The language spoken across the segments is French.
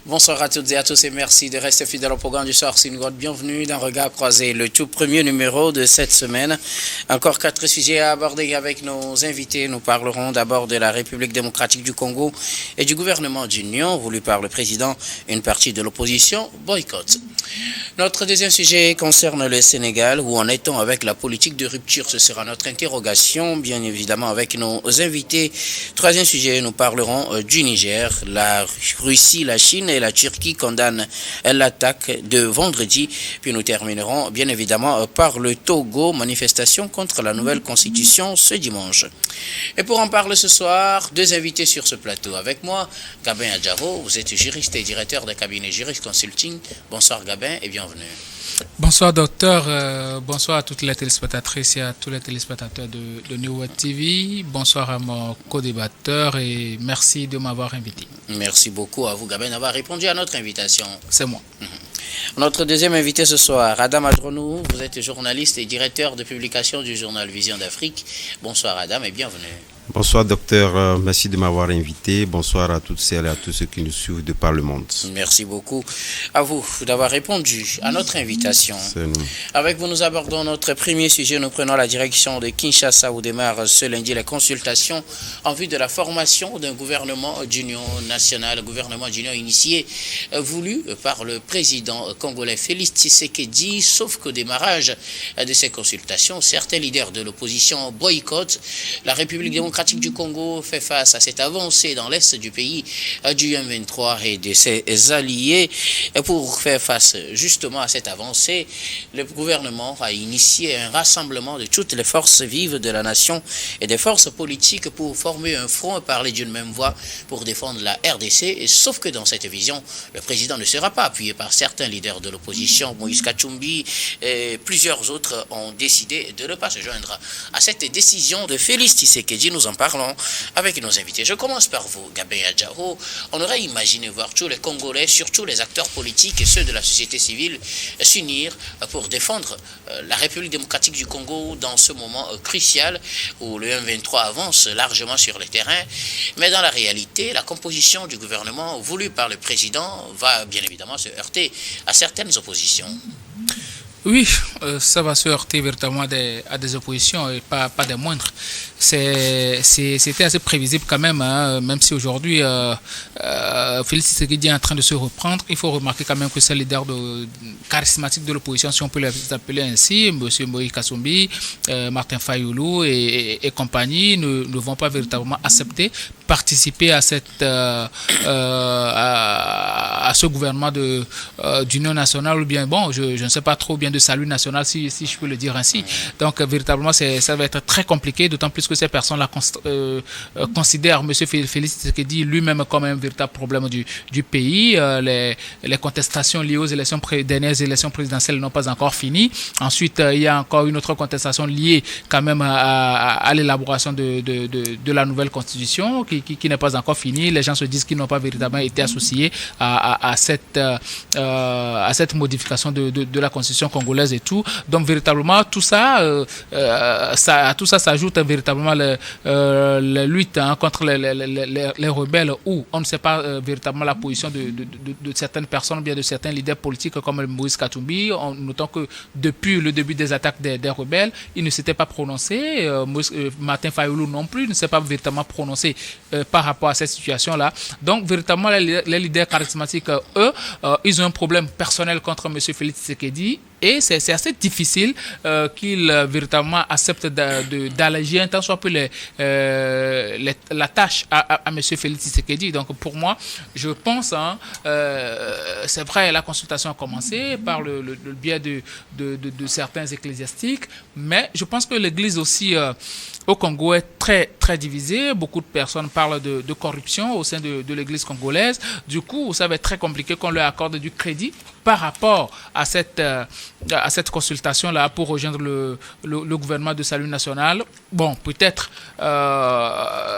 Bonsoir à toutes et à tous et merci de rester fidèles au programme du soir. C'est une grande bienvenue dans Regard Croisé, le tout premier numéro de cette semaine. Encore 4 sujets à aborder avec nos invités. Nous parlerons d'abord de la République démocratique du Congo et du gouvernement d'union voulu par le président. Une partie de l'opposition boycotte. Notre deuxième sujet concerne le Sénégal. Où en est-on avec la politique de rupture? Ce sera notre interrogation, bien évidemment, avec nos invités. Troisième sujet, nous parlerons du Niger. La Russie, la Chine et la Turquie condamnent l'attaque de vendredi. Puis nous terminerons, bien évidemment, par le Togo, manifestation contre la nouvelle constitution ce dimanche. Et pour en parler ce soir, 2 invités sur ce plateau. Avec moi, Gabin Adjaro, vous êtes juriste et directeur de cabinet Jurist Consulting. Bonsoir Gabin et bienvenue. Bonsoir docteur, bonsoir à toutes les téléspectatrices et à tous les téléspectateurs de New World TV. Bonsoir à mon co-débatteur et merci de m'avoir invité. Merci beaucoup à vous Gabin d'avoir répondu à notre invitation. C'est moi. Notre deuxième invité ce soir, Adam Adronou, vous êtes journaliste et directeur de publication du journal Vision d'Afrique. Bonsoir Adam et bienvenue. Bonsoir docteur, merci de m'avoir invité. Bonsoir à toutes celles et à tous ceux qui nous suivent de par le monde. Merci beaucoup à vous d'avoir répondu à notre invitation. C'est nous. Avec vous, nous abordons notre premier sujet. Nous prenons la direction de Kinshasa où démarrent ce lundi les consultations en vue de la formation d'un gouvernement d'union nationale, gouvernement d'union initié, voulu par le président congolais Félix Tshisekedi, sauf qu'au démarrage de ces consultations, certains leaders de l'opposition boycottent. La République démocratique du Congo fait face à cette avancée dans l'est du pays du M23 et de ses alliés. Pour faire face justement à cette avancée, le gouvernement a initié un rassemblement de toutes les forces vives de la nation et des forces politiques pour former un front et parler d'une même voix pour défendre la RDC. Et sauf que dans cette vision, le président ne sera pas appuyé par certains leaders de l'opposition. Moïse Katumbi et plusieurs autres ont décidé de ne pas se joindre à cette décision de Félix Tshisekedi. Nous en parlons avec nos invités. Je commence par vous, Gabin Adjaro. On aurait imaginé voir tous les Congolais, surtout les acteurs politiques et ceux de la société civile, s'unir pour défendre la République démocratique du Congo dans ce moment crucial où le M23 avance largement sur le terrain. Mais dans la réalité, la composition du gouvernement voulu par le président va bien évidemment se heurter à certaines oppositions. Oui, ça va se heurter véritablement à des oppositions et pas des moindres. C'était assez prévisible quand même, hein, même si aujourd'hui Félix Tshisekedi est en train de se reprendre. Il faut remarquer quand même que ces leaders charismatiques de l'opposition, si on peut les appeler ainsi, M. Moïse Katumbi, Martin Fayoulou et compagnie, ne vont pas véritablement accepter participer à ce gouvernement d'union nationale ou bien, bon, je ne sais pas trop bien de salut national si je peux le dire ainsi. Donc véritablement ça va être très compliqué, d'autant plus que ces personnes-là considèrent M. Félix Tshisekedi lui-même comme un véritable problème du pays. Les contestations liées aux dernières élections présidentielles n'ont pas encore fini. Ensuite, il y a encore une autre contestation liée quand même à l'élaboration de la nouvelle constitution qui n'est pas encore finie. Les gens se disent qu'ils n'ont pas véritablement été associés à cette modification de la constitution congolaise et tout. Donc véritablement tout ça s'ajoute véritablement les luttes contre les rebelles où on ne sait pas véritablement la position de certaines personnes, bien de certains leaders politiques comme Moïse Katumbi. Notons que depuis le début des attaques des rebelles, il ne s'était pas prononcé. Martin Fayoulou non plus ne s'est pas véritablement prononcé par rapport à cette situation-là. Donc véritablement les leaders charismatiques, eux, ils ont un problème personnel contre M. Félix Tshisekedi. Et c'est assez difficile qu'ils véritablement acceptent d'alléger un tant soit peu la tâche à M. Félix Tshisekedi. Donc pour moi, je pense, c'est vrai, la consultation a commencé par le biais de certains ecclésiastiques, mais je pense que l'Église aussi au Congo est très, très divisée. Beaucoup de personnes parlent de corruption au sein de l'Église congolaise. Du coup, ça va être très compliqué qu'on leur accorde du crédit par rapport à cette consultation-là pour rejoindre le gouvernement de salut national. Bon, peut-être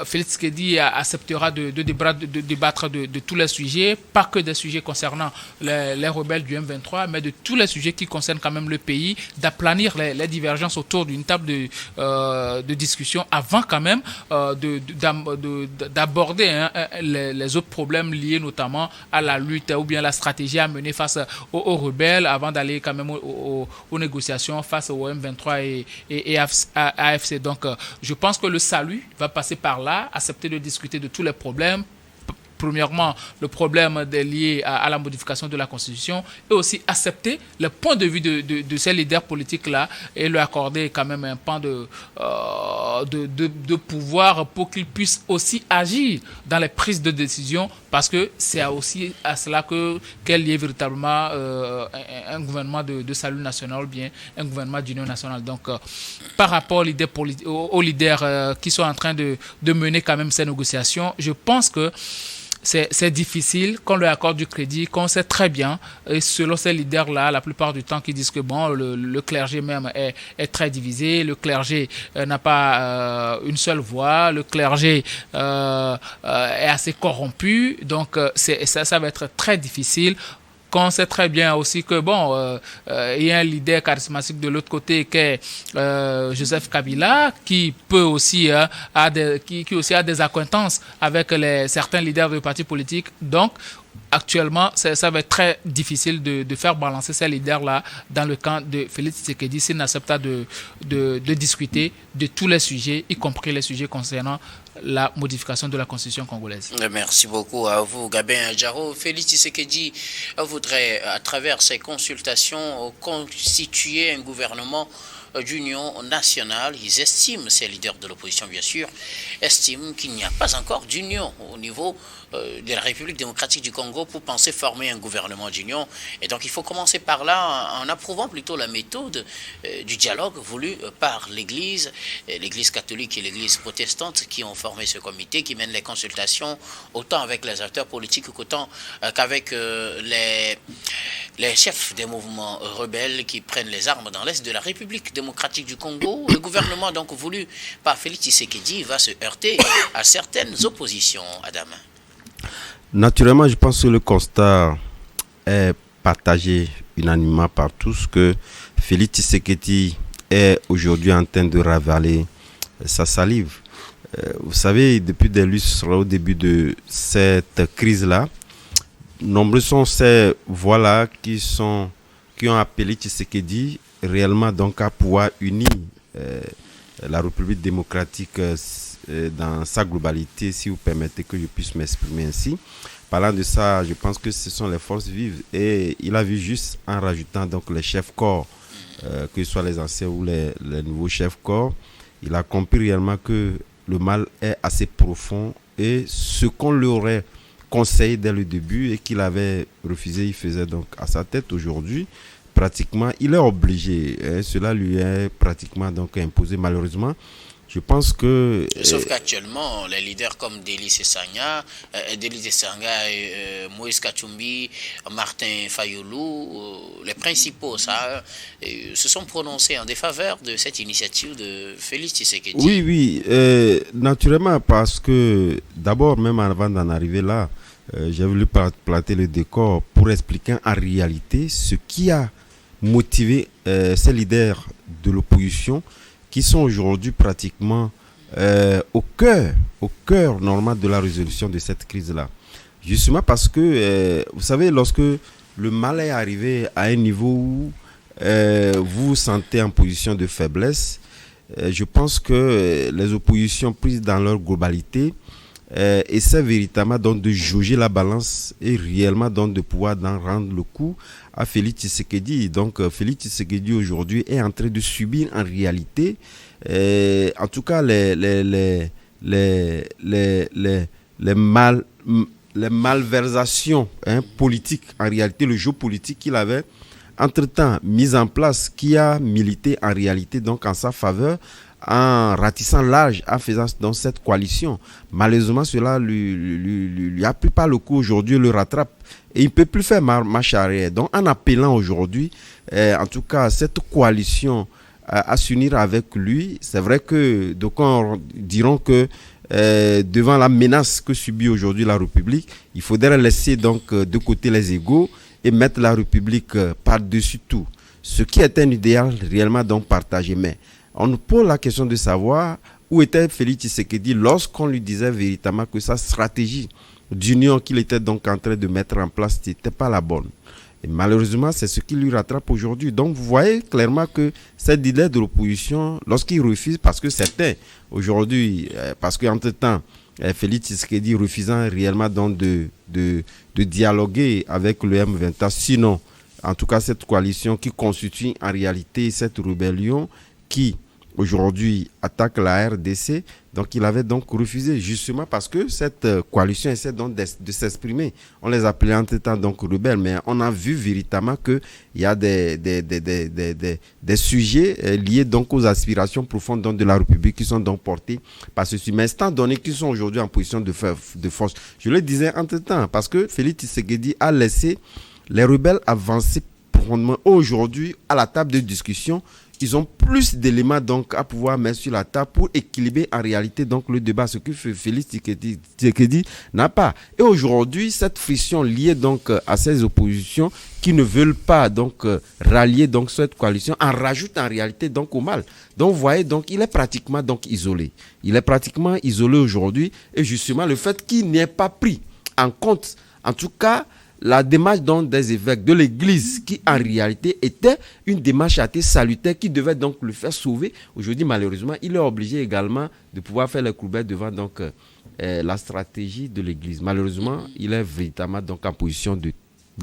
Félix Tshisekedi acceptera de débattre de tous les sujets, pas que des sujets concernant les rebelles du M23, mais de tous les sujets qui concernent quand même le pays, d'aplanir les divergences autour d'une table de discussion avant quand même d'aborder les autres problèmes liés notamment à la lutte ou bien la stratégie à mener face aux rebelles avant d'aller quand même aux négociations face au M23 et AFC. Donc, je pense que le salut va passer par là, accepter de discuter de tous les problèmes. Premièrement, le problème lié à la modification de la Constitution et aussi accepter le point de vue de ces leaders politiques-là et leur accorder quand même un pan de pouvoir pour qu'ils puissent aussi agir dans les prises de décision parce que c'est aussi à cela qu'est lié véritablement un gouvernement de salut national ou bien un gouvernement d'union nationale. Donc, par rapport aux leaders qui sont en train de mener quand même ces négociations, je pense que c'est difficile, qu'on leur accorde du crédit, qu'on sait très bien, et selon ces leaders-là, la plupart du temps, qui disent que bon, le clergé même est très divisé, le clergé n'a pas une seule voix, le clergé est assez corrompu, donc ça va être très difficile. On sait très bien aussi que bon, il y a un leader charismatique de l'autre côté qui est Joseph Kabila, qui peut aussi qui aussi a des acquaintances avec certains leaders de partis politiques. Donc actuellement, ça va être très difficile de faire balancer ces leaders-là dans le camp de Félix Tshisekedi s'il n'accepte pas de discuter de tous les sujets, y compris les sujets concernant la modification de la Constitution congolaise. Merci beaucoup à vous, Gabin Adjaro. Félix Tshisekedi voudrait, à travers ces consultations, constituer un gouvernement d'union nationale. Ils estiment, ces leaders de l'opposition bien sûr, estiment qu'il n'y a pas encore d'union au niveau de la République démocratique du Congo pour penser former un gouvernement d'union. Et donc il faut commencer par là en approuvant plutôt la méthode du dialogue voulu par l'Église catholique et l'Église protestante qui ont formé ce comité, qui mène les consultations autant avec les acteurs politiques qu'autant qu'avec les chefs des mouvements rebelles qui prennent les armes dans l'Est de la République démocratique du Congo. Le gouvernement donc voulu par Félix Tshisekedi va se heurter à certaines oppositions, Adam. Naturellement, je pense que le constat est partagé unanimement par tous que Félix Tshisekedi est aujourd'hui en train de ravaler sa salive. Vous savez, depuis des lustres au début de cette crise-là, nombreux sont ces voix-là qui ont appelé Tshisekedi réellement donc à pouvoir unir la République démocratique dans sa globalité, si vous permettez que je puisse m'exprimer ainsi. Parlant de ça, je pense que ce sont les forces vives et il a vu juste en rajoutant donc les chefs corps, que ce soit les anciens ou les nouveaux chefs corps, il a compris réellement que le mal est assez profond et ce qu'on lui aurait conseillé dès le début et qu'il avait refusé, il faisait donc à sa tête aujourd'hui. Pratiquement, il est obligé. Cela lui est pratiquement donc imposé malheureusement. Je pense que... Sauf qu'actuellement, les leaders comme Deli Sesanga, Moïse Katumbi, Martin Fayoulou, les principaux, se sont prononcés en défaveur de cette initiative de Félix Tshisekedi. Oui, naturellement, parce que d'abord, même avant d'en arriver là, j'ai voulu planter le décor pour expliquer en réalité ce qui a motivé ces leaders de l'opposition qui sont aujourd'hui pratiquement au cœur normal de la résolution de cette crise-là. Justement parce que, vous savez, lorsque le mal est arrivé à un niveau où vous vous sentez en position de faiblesse, je pense que les oppositions prises dans leur globalité essaient véritablement donc de jauger la balance et réellement donc de pouvoir d'en rendre le coup à Félix Tshisekedi. Donc Félix Tshisekedi aujourd'hui est en train de subir en réalité en tout cas les malversations politiques, en réalité le jeu politique qu'il avait entre-temps mis en place, qui a milité en réalité donc en sa faveur, en ratissant large, en faisant dans cette coalition. Malheureusement, cela lui a pris par le coup aujourd'hui, le rattrape. Et il ne peut plus faire marche arrière. Donc, en appelant aujourd'hui, en tout cas, cette coalition à s'unir avec lui, c'est vrai que d'aucuns diront que devant la menace que subit aujourd'hui la République, il faudrait laisser donc de côté les égos et mettre la République par-dessus tout. Ce qui est un idéal réellement donc partagé. Mais on nous pose la question de savoir où était Félix Tshisekedi lorsqu'on lui disait véritablement que sa stratégie d'union qu'il était donc en train de mettre en place n'était pas la bonne. Et malheureusement, c'est ce qui lui rattrape aujourd'hui. Donc, vous voyez clairement que cette leader de l'opposition, lorsqu'il refuse, parce que certains, aujourd'hui, parce qu'entre-temps, Félix Tshisekedi refusant réellement donc de dialoguer avec le M23, sinon, en tout cas, cette coalition qui constitue en réalité cette rébellion qui, aujourd'hui, attaque la RDC. Donc, il avait donc refusé, justement parce que cette coalition essaie donc de s'exprimer. On les appelait entre-temps donc rebelles, mais on a vu véritablement qu'il y a des sujets liés donc aux aspirations profondes donc de la République qui sont donc portés par ceci. Mais étant donné qu'ils sont aujourd'hui en position de force, je le disais entre-temps, parce que Félix Tshisekedi a laissé les rebelles avancer profondément. Aujourd'hui, à la table de discussion, ils ont plus d'éléments donc à pouvoir mettre sur la table pour équilibrer en réalité donc le débat, ce que Félix Tshisekedi n'a pas. Et aujourd'hui, cette friction liée donc à ces oppositions qui ne veulent pas donc rallier donc cette coalition en rajoute en réalité donc au mal. Donc vous voyez, donc il est pratiquement donc isolé. Il est pratiquement isolé aujourd'hui, et justement le fait qu'il n'ait pas pris en compte, en tout cas, la démarche donc des évêques de l'Église, qui en réalité était une démarche assez salutaire, qui devait donc le faire sauver. Aujourd'hui, malheureusement, il est obligé également de pouvoir faire les courbettes devant donc la stratégie de l'Église. Malheureusement, il est véritablement donc en position de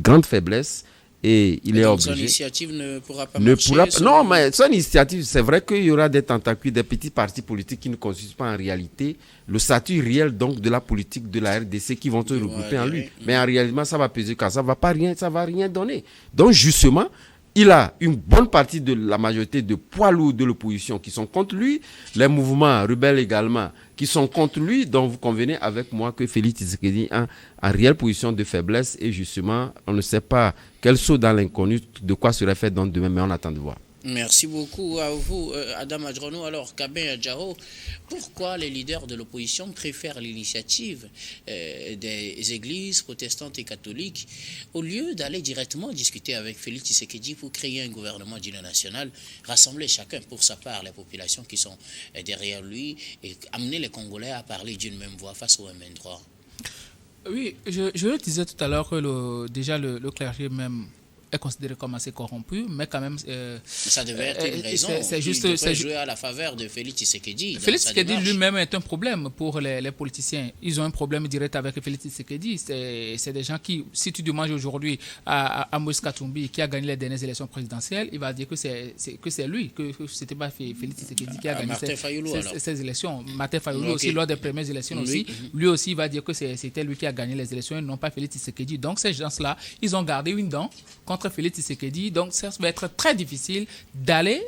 grande faiblesse. Et il est obligé. Son initiative ne pourra pas marcher. Non, mais son initiative, c'est vrai qu'il y aura des tentacules, des petits partis politiques qui ne constituent pas en réalité le statut réel donc de la politique de la RDC qui vont se regrouper en lui. Mais en réalité, ça va peser car ça va rien donner. Donc justement, il a une bonne partie de la majorité de poids lourds de l'opposition qui sont contre lui, les mouvements rebelles également qui sont contre lui, donc vous convenez avec moi que Félix Tshisekedi est en réelle position de faiblesse, et justement, on ne sait pas quel saut dans l'inconnu, de quoi serait fait donc demain, mais on attend de voir. Merci beaucoup à vous, Adam Adjrono. Alors, Kabin Adjaro, pourquoi les leaders de l'opposition préfèrent l'initiative des églises protestantes et catholiques au lieu d'aller directement discuter avec Félix Tshisekedi pour créer un gouvernement d'union nationale, rassembler chacun pour sa part les populations qui sont derrière lui et amener les Congolais à parler d'une même voix face au M23? Oui, je le disais tout à l'heure que déjà le clergé même est considéré comme assez corrompu, mais quand même... ça devait être une raison. C'est jouer à la faveur de Félix Tshisekedi. Félix Tshisekedi lui-même est un problème pour les politiciens. Ils ont un problème direct avec Félix Tshisekedi. C'est des gens qui, si tu demandes aujourd'hui à Moïse Katumbi, qui a gagné les dernières élections présidentielles, il va dire que c'est lui, que c'était pas Félix Tshisekedi qui a gagné ces élections. Martin Fayulu aussi, lors des premières élections aussi, lui aussi, il va dire que c'était lui qui a gagné les élections et non pas Félix Tshisekedi. Donc ces gens-là, ils ont gardé une dent contre Félix Tshisekedi, donc ça va être très difficile d'aller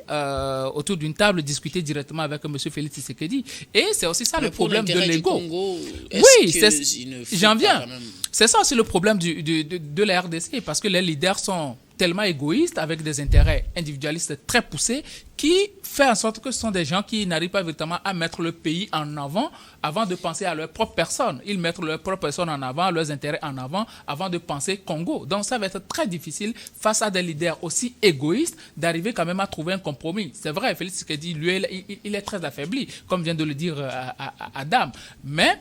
autour d'une table discuter directement avec M. Félix Tshisekedi. Et c'est aussi ça le problème de l'ego. Oui, j'en viens. C'est ça aussi le problème de la RDC, parce que les leaders sont tellement égoïstes, avec des intérêts individualistes très poussés, qui fait en sorte que ce sont des gens qui n'arrivent pas véritablement à mettre le pays en avant de penser à leur propre personne. Ils mettent leur propre personne en avant, leurs intérêts en avant de penser Congo. Donc ça va être très difficile face à des leaders aussi égoïstes d'arriver quand même à trouver un compromis. C'est vrai, Félix Tshisekedi, lui, il est très affaibli, comme vient de le dire Adam. Mais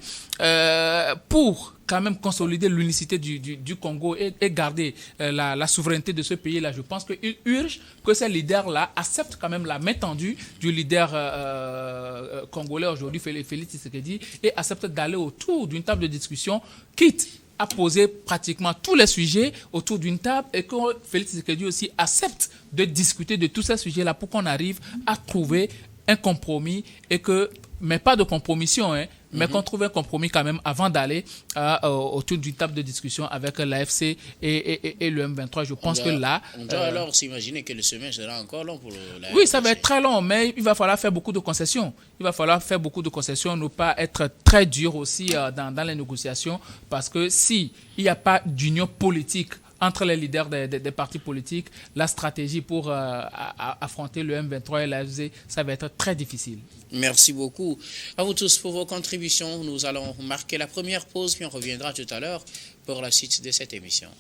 pour quand même consolider l'unicité du Congo et garder la souveraineté de ce pays-là, je pense qu'il urge que ces leaders-là acceptent quand même la main tendue du leader congolais aujourd'hui, Félix Tshisekedi, et acceptent d'aller autour d'une table de discussion, quitte à poser pratiquement tous les sujets autour d'une table, et que Félix Tshisekedi aussi accepte de discuter de tous ces sujets-là pour qu'on arrive à trouver un compromis, mais pas de compromission, mais qu'on trouve un compromis quand même avant d'aller autour d'une table de discussion avec l'AFC et le M23. Je pense que là... On doit alors s'imaginer que le chemin sera encore long pour l'AFC. Oui, ça va être très long, mais il va falloir faire beaucoup de concessions. Il va falloir faire beaucoup de concessions, ne pas être très dur aussi dans les négociations, parce que s'il n'y a pas d'union politique entre les leaders des partis politiques, la stratégie pour affronter le M23 et l'AFC, ça va être très difficile. Merci beaucoup à vous tous pour vos contributions. Nous allons marquer la première pause, puis on reviendra tout à l'heure pour la suite de cette émission.